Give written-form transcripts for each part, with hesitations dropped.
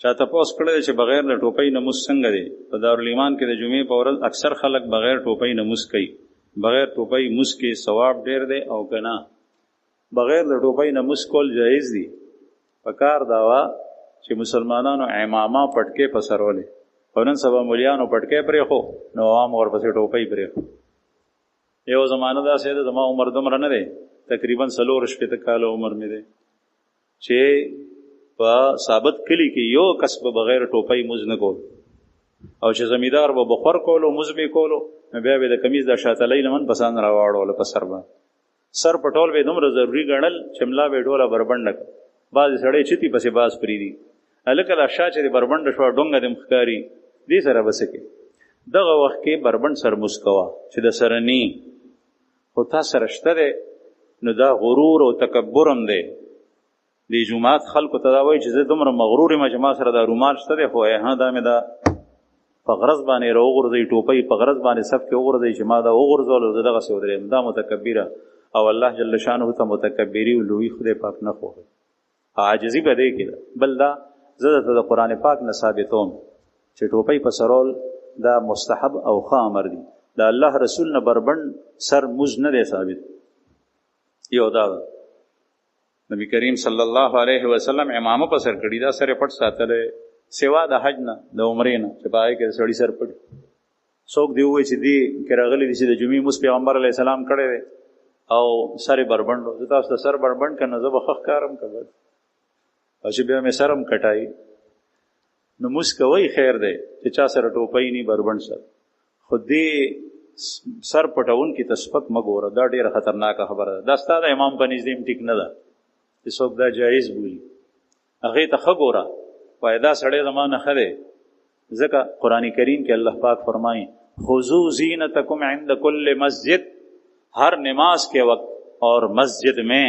چا تپوس کړی چې بغیر د ټوپۍ نه مونځ څنګه دی؟ په دارالایمان کې د جمعې په ورځ اکثر خلک بغیر ټوپۍ نه مونځ کوي. بغیر ټوپۍ مونځ کې ثواب ډېر دی او که نه بغیر د ټوپۍ نه مونځ کول جایز دي. پکار دا وه چې مسلمانانو عمامه پټکې په سر ولې، او نن سبا مولیانو پټکې پرېښو نو عوام ورپسې ټوپۍ پرېښو. یو زمانه داسې ده، زما عمر دومره نه دی، تقریبا 4 کاله عمر مې دی، چې په ثابت کلی کې یو کس به بغیر ټوپۍ مونځ نه کول، او چې زمیندار به بخور کولو مونځ به کولو نو بیا به د کمیز د شاتلۍ لمن په سان راواړوله په سر باندې. سر پټول به دومره ضروري ګڼل چې ملا به ډوله بربنډه کړه. بعضې سړی چتي پسې باز پرېږدي، هلکه دا شا چې د بربنډه شوه ډونګه دې ښکاري، دې سره به څه کوې؟ دغه وخت کې بربنډ سر مونځ کوه چې د سره نی خو تا سره شته دی، نو دا غرور او تکبر هم دی. د جومات خلکو ته دا وایي چې زه دومره مغرور یم چې ما سره دا رومال شته دی، خو دا مې دا په غرض باندې راوغورځوي، ټوپۍ په غرض باندې صف کې وغورځوي چې ما دا وغورځولو زه دغسې ودرېږم. دا متکبره، او الله جل شانه ته متکبري او لوی خدای پاک نه خوښوي، عاجزي به دې کې ده. بل دا زه درته د قرآن پاک نه ثابتوم چې ټوپۍ په سرول دا مستحب او ښه امر دی. د الله رسول نه بربند سر مونځ نه دی ثابت. یو دا نبی کریم صلی الله علیه وسلم امامه په سر کړي، دا سر پټ ساتلی، سوا د حج نه د عمرې نه چې په هغې کې د سړي سر پټ. څوک دی ووایي چې دې کې راغلی دي چې د جمعې مونځ پیغمبر علیه السلام کړی دی او سر یې بربند و. زه تاسو ته سر بربند که نه زه به ښه ښکارم که بد، او چې بیا مې سر هم کټایي نو مونځ کوئ خیر دی چې چا سره ټوپۍ نی بربند سر. خو دې سر پټونکي ته سپک مه ګوره، دا ډېره خطرناکه خبره ده. دا ستا د امام په نږدې هم ټیک نه ده چې څوک دا جایز بولي، هغې ته ښه ګوره وایي دا سړی زما نه ښه دی. ځکه قرآن کریم کې الله پاک فرمایي خذوا زینتکم عند کل مسجد، ہر نماز کے وقت اور مسجد میں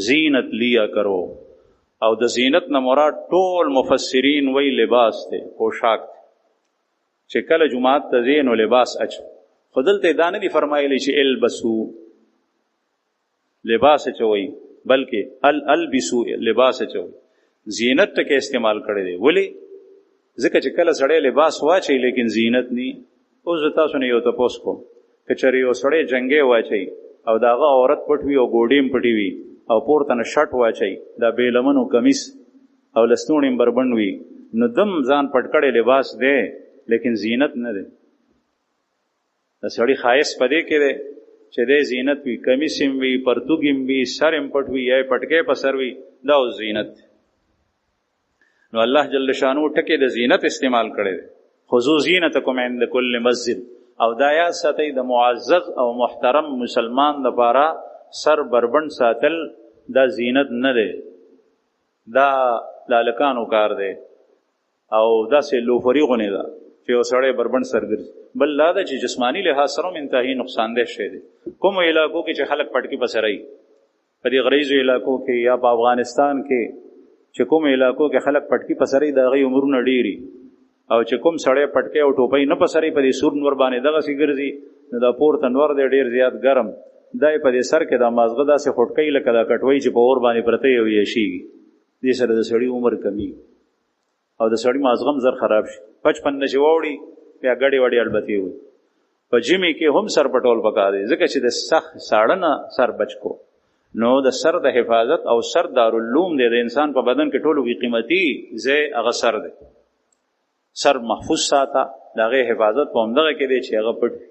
زینت لیا کرو. او د زینت نه مراد ټول مفسرین وی لباس دی، پوشاک دی، چې کله جماعت ته ځې نو لباس اچو. خو دلته دا نه دي فرمایلی چې البسو لباس اچوئ، بلکې البسو لباس اچوئ. زینت ټکې استعمال کړی دی. ولې؟ ځکه چې کله سړی لباس واچوي لیکن زینت نی. اوس زه تاسو نه یو تپوس کوم، که چېرې یو سړی جنګې واچوي او د هغه عورت پټ وي او ګوډې هم پټې وي او پورته نه شرټ واچوي، دا بې لمنو کمیس او لستوڼې هم بربند وي، نو دم ځان پټ کړی لباس دی لیکن زینت نه دی. د سړي ښایست په دې کې دی چې دی زینت وي، کمیس هم وي، پرتوګ هم وي، سر هم پټ وي یا پټکې په سر وي، دا اوس زینت. نو الله جل شانو ټکې د زینت استعمال کړی دی. خذوا زینتکم عند کل مسجد. او دا یاد ساتئ د معزز او محترم مسلمان لپاره سر بربند ساتل دا زینت نه دی، دا لالکانو کار دی او داسې لوفري غونې ده چې یو سړی بربند سر ګرځي. بل دا ده چې جسمانی لحاظ سره هم انتهایی نقصان ده شی دی. کومو علاقو کې چې خلک پټکي په سره وي، په دې غریزو علاقو کې یا په افغانستان کې چې کوم علاقو کې خلک پټکي په سره وي، د هغې عمرونه ډېري، او چې کوم سړی پټکی او ټوپۍ نه په سرې په دې سور نور باندې دغسې ګرځي، نو دا پورته نور دی ډېر زیات ګرم، دا یې په دې سر کې دا مازغه داسې خوټکۍ لکه دا کټوۍ چې په اور باندې پرته وي او یشېږي. دې سره د سړي عمر کمیږي او د سړي مازغه هم زر خراب شي. 55 چې واوړي بیا ګډې وډې البتې وي. په ژمي کې هم سر پټول پکار دی، ځکه چې د سخت ساړه نه سر بچ کو. نو د سر د حفاظت او سر دارالعلوم دی، د انسان په بدن کې ټولو کې قیمتي ځای هغه سر دی. سر محفوظ ساته، د هغې حفاظت په همدغه کې دی چې هغه پټ وي.